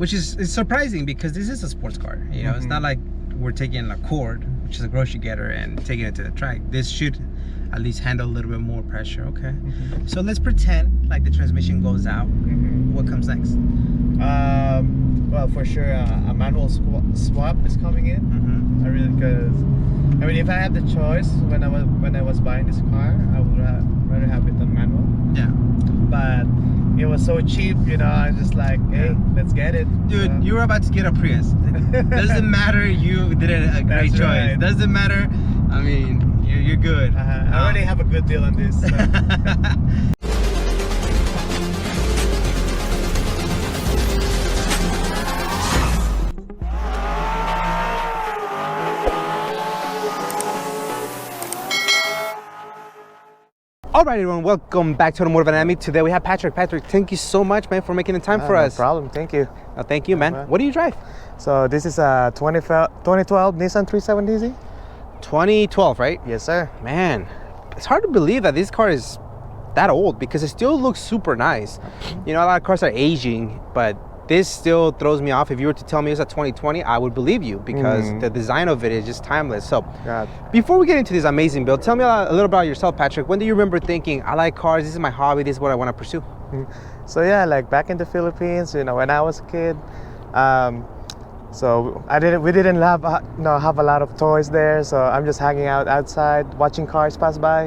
which is surprising because this is a sports car. You know, it's not like we're taking an Accord, which is a grocery getter, and taking it to the track. This should at least handle a little bit more pressure. Okay. So let's pretend like the transmission goes out. What comes next? Well, for sure, a manual swap is coming in. I really, because I mean, if I had the choice when I was buying this car, I would rather have it on manual. Yeah. But it was so cheap, you know. I'm just like, hey, let's get it. Dude, you were about to get a Prius. Doesn't matter. You did a great choice. Right. Doesn't matter. I mean, you're good. I already have a good deal on this. So. All right, everyone, welcome back to Automotive Anatomy. Today we have Patrick. Patrick, thank you so much, man, for making the time for us. No problem, thank you. Thank you, man. What do you drive? So this is a 2012 Nissan 370Z. 2012, right? Yes, sir. Man, it's hard to believe that this car is that old because it still looks super nice. You know, a lot of cars are aging, but this still throws me off. If you were to tell me it's a 2020, I would believe you because the design of it is just timeless. So before we get into this amazing build, tell me a little about yourself, Patrick. When do you remember thinking, I like cars, this is my hobby, this is what I want to pursue? So yeah, like back in the Philippines, you know, when I was a kid, so we didn't have a lot of toys there, so I'm just hanging out outside watching cars pass by.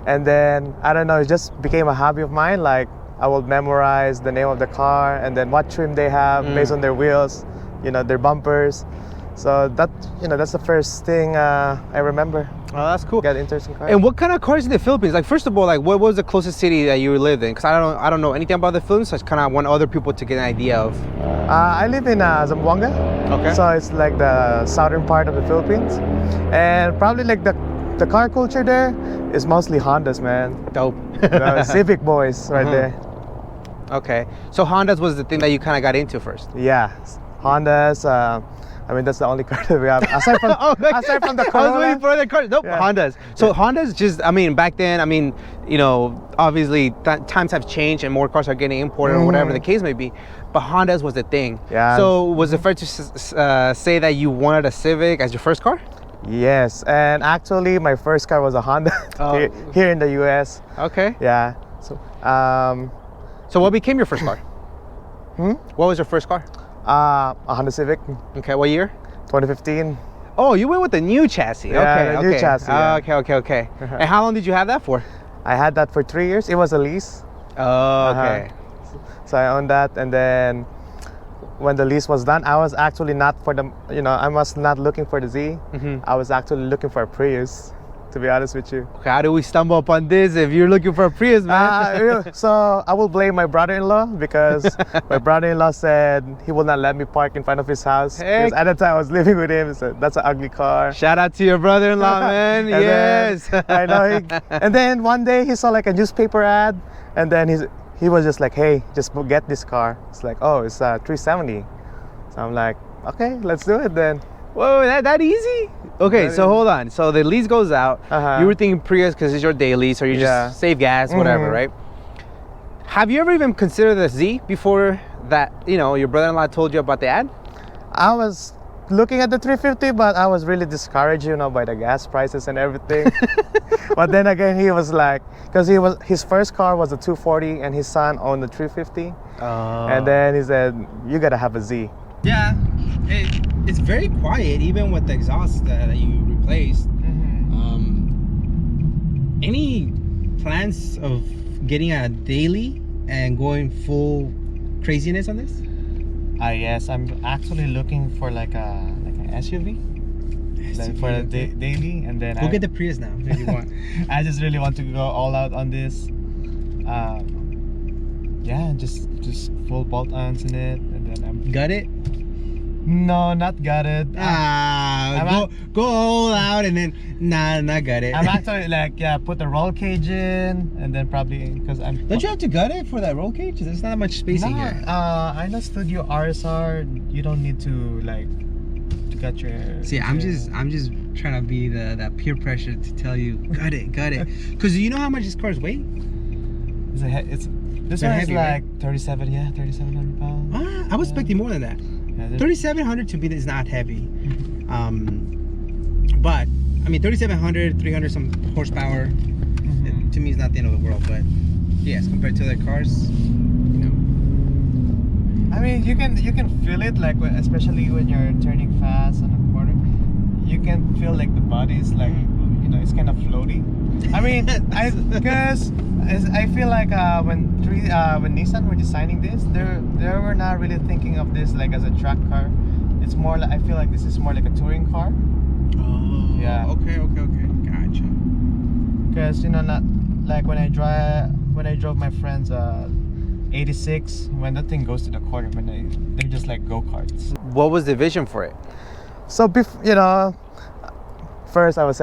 And then I don't know, it just became a hobby of mine. Like I will memorize the name of the car and then what trim they have based on their wheels, you know, their bumpers. So that, you know, that's the first thing I remember. Oh, that's cool. Got interesting cars. And what kind of cars in the Philippines? Like, first of all, like, what was the closest city that you lived in? Because I don't know anything about the Philippines, so I just kind of want other people to get an idea of. I live in Zamboanga. Okay. So it's like the southern part of the Philippines, and probably like the car culture there is mostly Hondas, man. Dope. The Civic boys right there. Okay, so Hondas was the thing that you kind of got into first. Yeah, Hondas. I mean, that's the only car that we have aside from aside from the Corolla. I was waiting for other cars. Nope, Hondas. So Hondas just, I mean, back then, I mean, you know, obviously times have changed and more cars are getting imported or whatever the case may be. But Hondas was the thing. Yeah. So was it fair to say that you wanted a Civic as your first car? Yes, and actually my first car was a Honda here in the US. Okay. Yeah. So what became your first car? What was your first car? A Honda Civic. Okay, what year? 2015. Oh, you went with the new chassis. Yeah, new chassis. Yeah. Okay. And how long did you have that for? I had that for 3 years. It was a lease. Oh, okay. So I owned that, and then when the lease was done, I was actually not for the, you know, I was not looking for the Z. I was actually looking for a Prius, to be honest with you. Okay, how do we stumble upon this if you're looking for a Prius, man? So I will blame my brother-in-law because my brother-in-law said he will not let me park in front of his house. Because at the time I was living with him, he said, that's an ugly car. Shout out to your brother-in-law, man. Yes. I know. And then one day he saw like a newspaper ad, and then he was just like, hey, just get this car. It's like, oh, it's a 370. So I'm like, okay, let's do it then. Whoa, that easy? Okay, so hold on. So the lease goes out. You were thinking Prius because it's your daily, so you just save gas, whatever, right? Have you ever even considered the Z before that, you know, your brother-in-law told you about the ad? I was looking at the 350, but I was really discouraged, you know, by the gas prices and everything. But then again, he was like, because his first car was a 240 and his son owned the 350. And then he said, you gotta have a Z. Yeah, it's very quiet, even with the exhaust that you replaced. Any plans of getting a daily and going full craziness on this? Yes, I'm actually looking for like an SUV. For a daily, and then we'll get the Prius now if you want. I just really want to go all out on this. Yeah, just full bolt-ons in it, and then I'm got it. No, not got it. Go all out and then not got it. I'm actually like, yeah, put the roll cage in, and then probably because I'm. Don't you have to gut it for that roll cage? There's not much space in here. I know Studio RSR. You don't need to like to gut your. See, I'm just trying to be that peer pressure to tell you gut it, because you know how much this car's weight. This They're one heavy, is like right? 3,700 pounds. I was expecting more than that. Yeah, 3,700 to me is not heavy. But I mean 3,700, 300 some horsepower. To me is not the end of the world, but yes, compared to other cars, you know. I mean, you can feel it, like especially when you're turning fast on a corner. You can feel like the body is like, you know, it's kind of floaty. I mean, because I feel like when Nissan were designing this, they were not really thinking of this like as a track car. It's more like, I feel like this is more like a touring car. Oh, yeah. Okay, gotcha. Because, you know, not like when I drove my friend's 86, when that thing goes to the corner, when they're just like go-karts. What was the vision for it? So, you know, first I was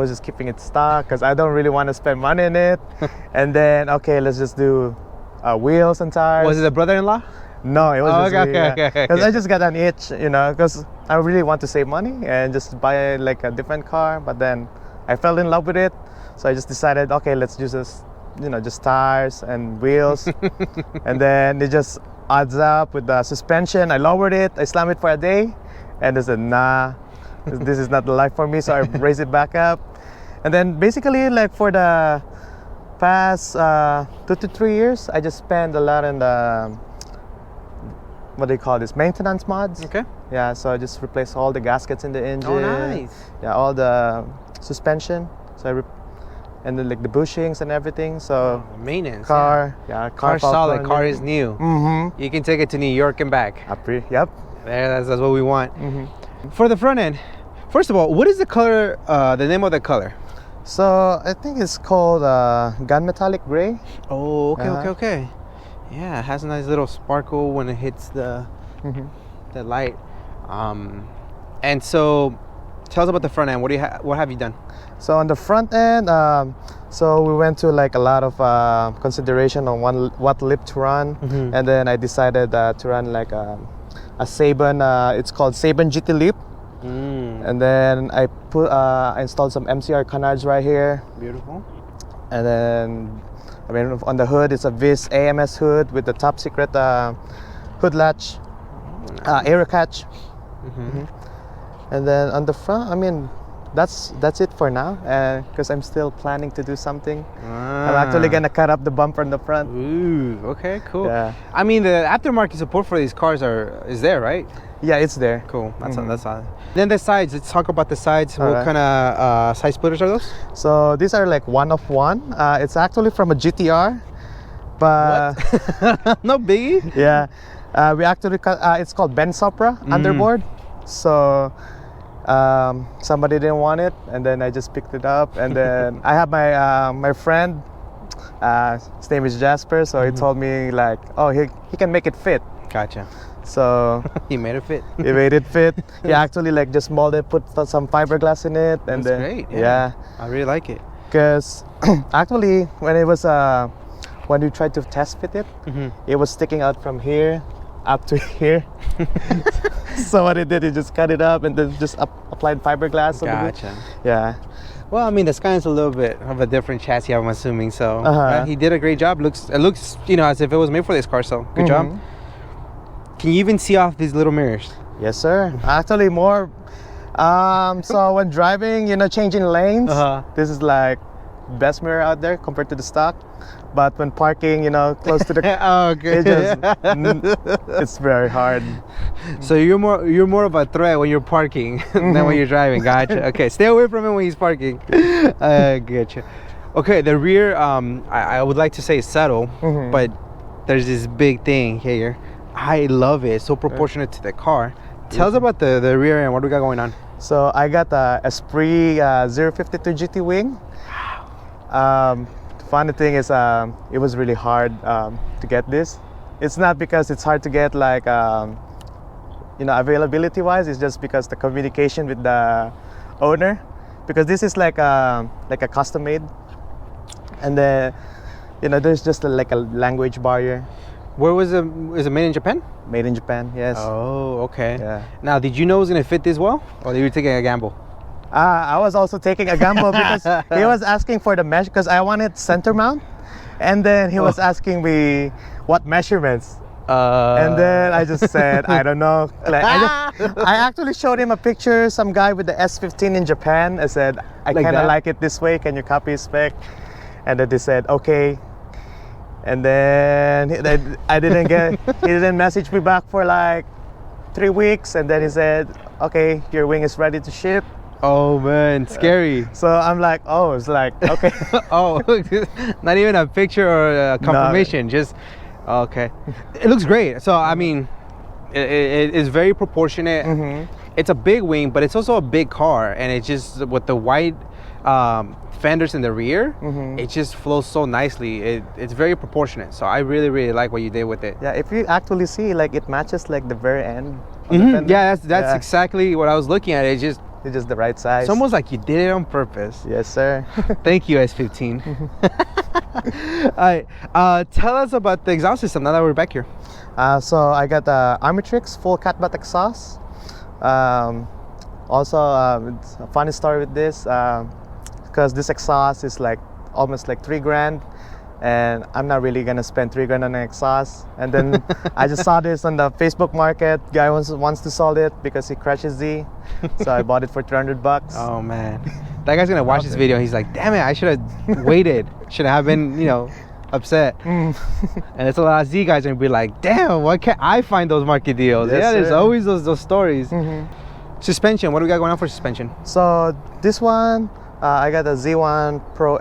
just keeping it stock because I don't really want to spend money in it. And then, okay, let's just do wheels and tires. Was it a brother-in-law? No, it was just me, okay. Because I just got an itch, you know, because I really want to save money and just buy like a different car. But then I fell in love with it. So I just decided, okay, let's use this, you know, just tires and wheels. And then it just adds up with the suspension. I lowered it, I slammed it for a day, and I said, nah, this is not the life for me. So I raised it back up. And then basically, like for the past 2 to 3 years, I just spent a lot in the, what do you call this, maintenance mods. Okay. Yeah, so I just replaced all the gaskets in the engine. Oh, nice. Yeah, all the suspension. So and then like the bushings and everything. So maintenance. car solid. Car is new. You can take it to New York and back. Yep. That's what we want. For the front end, first of all, what is the color? The name of the color? So I think it's called gunmetallic gray. Oh, okay. Yeah, it has a nice little sparkle when it hits the light. And so, tell us about the front end. What have you done? So on the front end, so we went to like a lot of consideration on what lip to run, and then I decided to run like a Saban. It's called Saban GT lip, and then I installed some MCR canards right here. Beautiful. And then, I mean, on the hood, it's a Viz AMS hood with the top secret hood latch, air catch. And then on the front, I mean, that's it for now, because I'm still planning to do something. I'm actually gonna cut up the bumper in the front. Ooh, okay, cool. Yeah. I mean, the aftermarket support for these cars is there, right? Yeah, it's there. Cool. That's all. Then the sides. Let's talk about the sides. All what right. kind of side splitters are those? So these are like one of one. It's actually from a GTR, but No biggie. yeah, we actually cut. It's called Ben Sopra underboard. So somebody didn't want it, and then I just picked it up. And then I have my friend. His name is Jasper. So he told me like, oh, he can make it fit. Gotcha. So He made it fit. he made it fit. He actually like just molded, put some fiberglass in it, and That's then great. yeah. I really like it. Because actually when it was when we tried to test fit it, it was sticking out from here up to here. So what he did, he just cut it up and then just applied fiberglass. Gotcha. Yeah. Well, I mean, the Skyline's a little bit of a different chassis, I'm assuming. So he did a great job. It looks, you know, as if it was made for this car. So good job. Can you even see off these little mirrors? Yes, sir. Actually, more. So when driving, you know, changing lanes, this is like best mirror out there compared to the stock. But when parking, you know, close to the it's very hard. So you're more of a threat when you're parking than when you're driving. Gotcha. Okay, stay away from him when he's parking. Gotcha. Okay, the rear, I would like to say is subtle, but there's this big thing here. I love it. It's so proportionate to the car. Tell us about the rear end. What do we got going on? So I got a Esprit 052 GT wing. Funny thing is, it was really hard to get this. It's not because it's hard to get, like, you know, availability wise. It's just because the communication with the owner, because this is like a custom made, and then, you know, there's just like a language barrier. Where was it? Is it made in Japan? Made in Japan, yes. Oh, okay. Yeah. Now, did you know it was gonna fit this well, or were you taking a gamble? I was also taking a gamble because he was asking for the mesh because I wanted center mount, and then he was asking me what measurements. And then I just said, I don't know. Like, I actually showed him a picture, some guy with the S15 in Japan. I said, I kind of like it this way. Can you copy his spec? And then they said, okay. And then he didn't message me back for like 3 weeks. And then he said, okay, your wing is ready to ship. Oh man, scary. So I'm like, oh, it's like, okay. Oh, not even a picture or a confirmation, just, okay. It looks great. So, I mean, it is very proportionate. It's a big wing, but it's also a big car. And it just, with the wide fenders in the rear, it just flows so nicely. It's very proportionate. So I really, really like what you did with it. Yeah, if you actually see, like, it matches like the very end. The yeah, that's exactly what I was looking at. It's just the right size. It's almost like you did it on purpose. Yes, sir. Thank you, S15. All right, tell us about the exhaust system now that we're back here. So I got the Armatrix full catback exhaust. Also, it's a funny story with this because this exhaust is like almost like $3,000. And I'm not really gonna spend $3,000 on an exhaust. And then I just saw this on the Facebook market. Guy wants to sell it because he crashes Z. So I bought it for $300. Oh man, that guy's gonna watch this video. He's like, damn it, I should have waited. Should have been, upset. And it's a lot of Z guys gonna be like, damn, why can't I find those market deals? Yes, yeah, there's sir. always those stories. Suspension, what do we got going on for suspension? So this one, I got a Z1 Pro.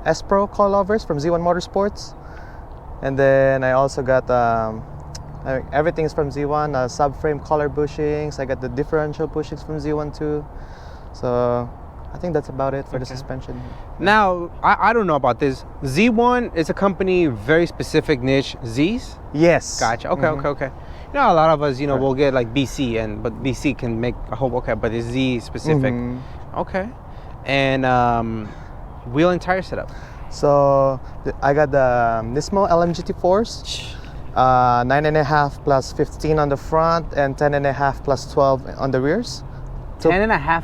S Pro coilovers from Z1 Motorsports, and then I also got everything is from Z1 subframe collar bushings. I got the differential bushings from Z1 too. So I think that's about it for the suspension. Now I don't know about this. Z1 is a company very specific niche. Z's? Yes. Gotcha. Okay. A lot of us we'll get like BC, but BC can make a whole but it's Z specific. Okay. And wheel and tire setup. So I got the Nismo LMGT4s, 9.5 plus 15 on the front and 10.5 plus 12 on the rears. 10.5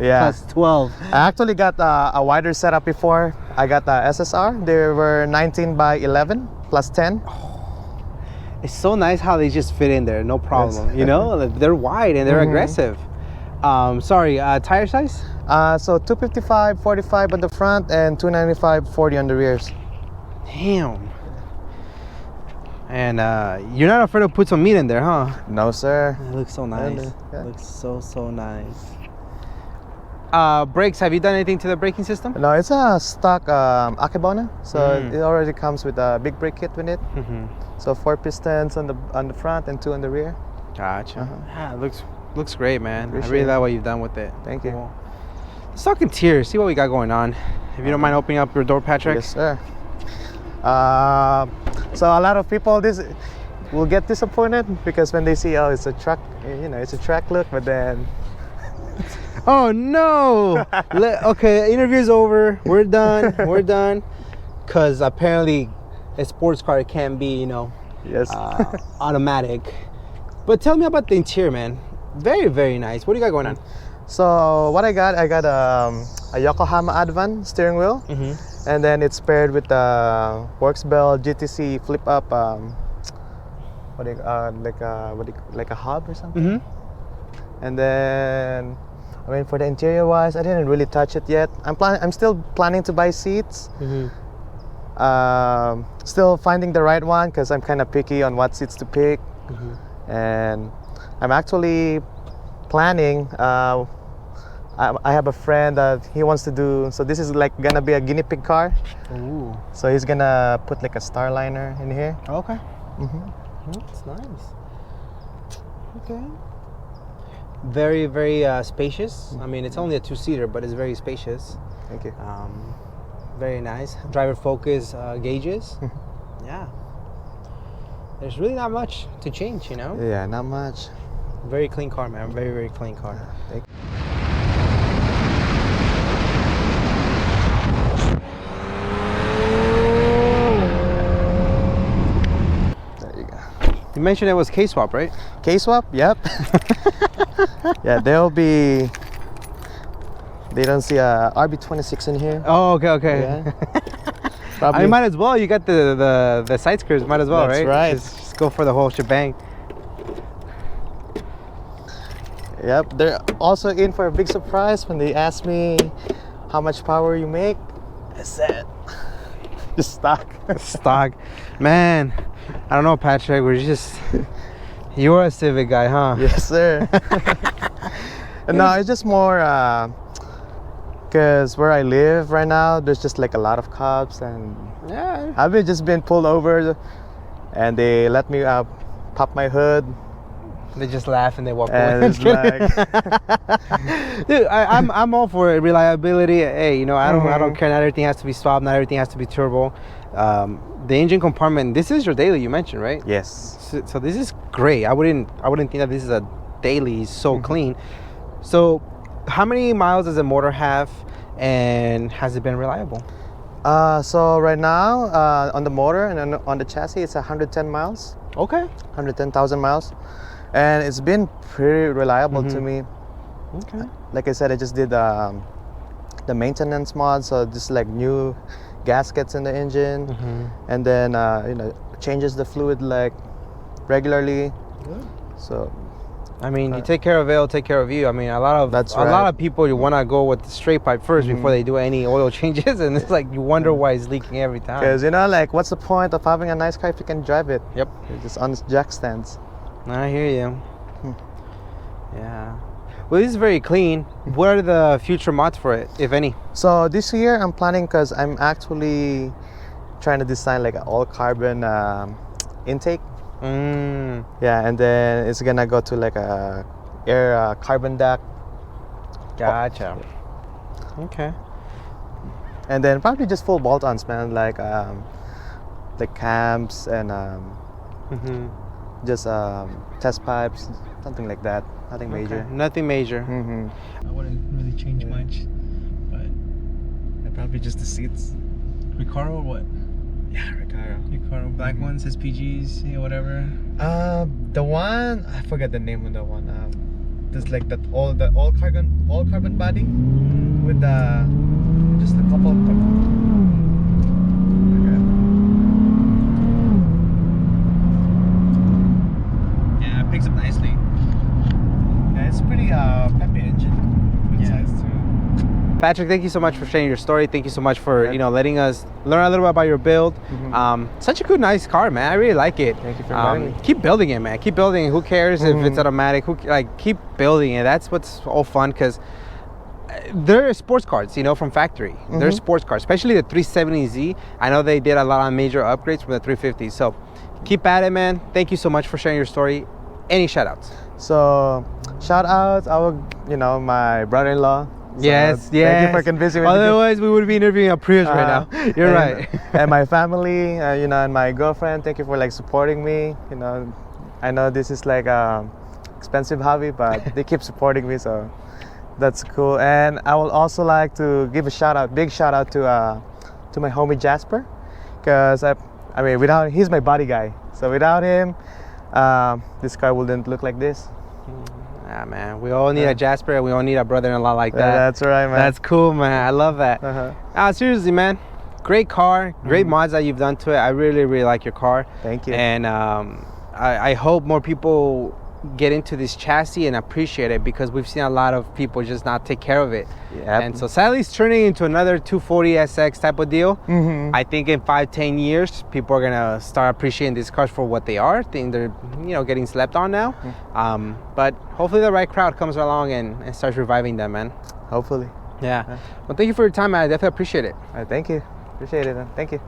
yeah. plus 12. I actually got a wider setup before. I got the SSR. They were 19 by 11 plus 10. It's so nice how they just fit in there, no problem. Yes. They're wide and they're aggressive. Tire size? So 255 45 on the front and 295 40 on the rears. Damn. And you're not afraid to put some meat in there, huh? No, sir. It looks so nice. Yeah. It looks so nice. Brakes, have you done anything to the braking system? No, it's a stock Akebona, so it already comes with a big brake kit with it. So 4 pistons on the front and 2 on the rear. Gotcha. Yeah, it looks great, man. I really like what you've done with it. Thank you. Let's talk interior, see what we got going on. If you don't mind opening up your door, Patrick. Yes, sir. So a lot of people will get disappointed because when they see, oh, it's a truck, it's a track look, but then oh no. Okay, interview's over. We're done. Because apparently a sports car can be, yes, automatic. But tell me about the interior, man. Very, very nice. What do you got going on? So what I got a Yokohama Advan steering wheel, and then it's paired with the Works Bell GTC flip up, like a hub or something. And then, for the interior wise, I didn't really touch it yet. I'm still planning to buy seats. Still finding the right one because I'm kind of picky on what seats to pick. And I'm actually planning. I have a friend that he wants to do. So this is like gonna be a guinea pig car. Ooh. So he's gonna put like a Starliner in here. Okay. That's nice. Okay. Very, very spacious. I mean, it's only a 2-seater, but it's very spacious. Thank you. Very nice. Driver focus gauges. Yeah. There's really not much to change, Yeah, not much. Very clean car, man. Very, very clean car. Thank you. There you go. You mentioned it was K-swap, right? K-swap, yep. Yeah, there'll be They don't see a RB26 in here. Oh, okay. Yeah. I mean, might as well. You got the side skirts. Might as well, That's right? right. Just go for the whole shebang. Yep. They're also in for a big surprise when they asked me how much power you make. I said, just stock. Stock. Man, I don't know, Patrick. You're a Civic guy, huh? Yes, sir. No, it's just more because where I live right now, there's just like a lot of cops, and Yeah. I've just been pulled over, and they let me pop my hood. They just laugh and they walk And away. it's like, Dude, I'm all for it. Reliability. Hey, you know, I don't care. Not everything has to be swapped. Not everything has to be turbo. The engine compartment. This is your daily. You mentioned, right? yes. So this is great. I wouldn't think that this is a daily. So clean. So, how many miles does the motor have, and has it been reliable? So right now on the motor and on the chassis, it's 110 miles. Okay. 110,000 miles, and it's been pretty reliable to me. Okay. Like I said, I just did the maintenance mod, so just like new gaskets in the engine, and then you know, changes the fluid like regularly. Good. So I mean, you take care of it, it'll take care of you. I mean, a lot of people, you want to go with the straight pipe first before they do any oil changes, and it's like you wonder why it's leaking every time. because, you know, like, what's the point of having a nice car if you can drive it? Yep. It's just on jack stands. I hear you. Yeah. Well, this is very clean. What are the future mods for it, if any? So this year I'm planning, because I'm actually trying to design like an all carbon intake. Yeah, and then it's gonna go to like a air carbon deck. Gotcha. Okay. And then probably just full bolt-ons, man, like cams and just test pipes, something like that. Nothing major. Nothing major. I wouldn't really change much, but probably just the seats. Recaro or what? Yeah, Recaro. Black ones, SPGs, yeah, whatever. The one, I forget the name of the one. There's like that all carbon body with just a couple of Yeah, it picks up nicely. Yeah, it's pretty peppy engine. Good size too. Patrick, thank you so much for sharing your story. Thank you so much for letting us learn a little bit about your build. Such a good, nice car, man. I really like it. Thank you for inviting me. Keep building it, man. Keep building it. Who cares if it's automatic? Keep building it. That's what's all fun, because they're sports cars, you know, from factory. They're sports cars, especially the 370Z. I know they did a lot of major upgrades from the 350. So keep at it, man. Thank you so much for sharing your story. Any shout outs? So shout outs, my brother-in-law. So Yes. Thank you for convincing me. Otherwise, we would be interviewing a Prius right now. You're right. And my family, and my girlfriend. Thank you for like supporting me. You know, I know this is like expensive hobby, but they keep supporting me, so that's cool. And I would also like to give a big shout out to my homie Jasper, because he's my body guy. So without him, this car wouldn't look like this. Yeah, man. We all need a Jasper, and we all need a brother-in-law like that. Yeah, that's right, man. That's cool, man. I love that. Seriously, man. Great car. Great mods that you've done to it. I really, really like your car. Thank you. And I hope more people get into this chassis and appreciate it, because we've seen a lot of people just not take care of it. Yep. And so sadly it's turning into another 240 SX type of deal. I think in 5-10 years people are gonna start appreciating these cars for what they are. I think they're getting slept on now. But hopefully the right crowd comes along and starts reviving them, man. Hopefully. Yeah. Well, thank you for your time, man. I definitely appreciate it. All right, thank you. Appreciate it, man. Thank you.